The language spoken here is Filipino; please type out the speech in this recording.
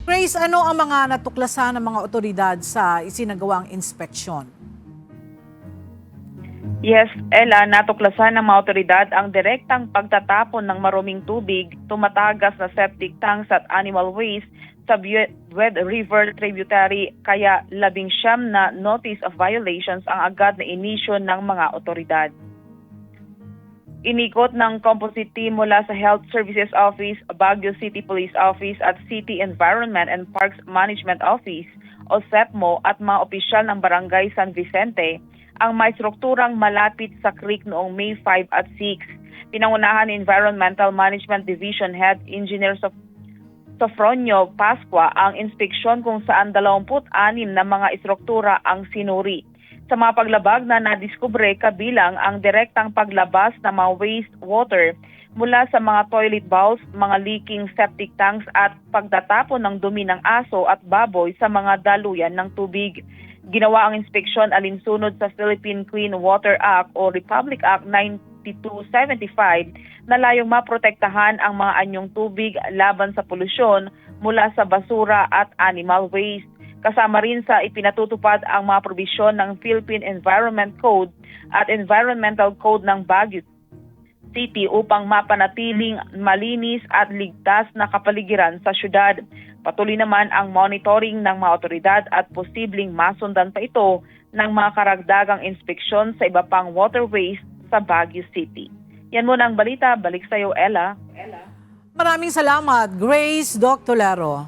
Grace, ano ang mga natuklasan ng mga otoridad sa isinagawang inspeksyon? Yes, Ella, natuklasan ng mga otoridad ang direktang pagtatapon ng maruming tubig, tumatagas na septic tanks at animal waste sa Wed River tributary, kaya 19 na notice of violations ang agad na inisyo ng mga otoridad. Inikot ng composite team mula sa Health Services Office, Baguio City Police Office at City Environment and Parks Management Office o SEPMO at mga opisyal ng Barangay San Vicente ang may strukturang malapit sa creek noong May 5 at 6. Pinangunahan ni Environmental Management Division Head Engineer Sofronio Pascua ang inspeksyon kung saan 26 na mga istruktura ang sinuri. Sa mga paglabag na nadiskubre kabilang ang direktang paglabas ng mga wastewater mula sa mga toilet bowls, mga leaking septic tanks at pagtatapon ng dumi ng aso at baboy sa mga daluyan ng tubig. Ginawa ang inspeksyon alinsunod sa Philippine Clean Water Act o Republic Act 9275 na layong maprotektahan ang mga anyong tubig laban sa polusyon mula sa basura at animal waste. Kasama rin sa ipinatutupad ang mga probisyon ng Philippine Environment Code at Environmental Code ng Baguio City upang mapanatiling malinis at ligtas na kapaligiran sa syudad. Patuloy naman ang monitoring ng mga otoridad at posibleng masundan pa ito ng mga karagdagang inspeksyon sa iba pang waterways sa Baguio City. Yan muna ang balita. Balik sa iyo, Ella. Maraming salamat, Grace Doctolaro.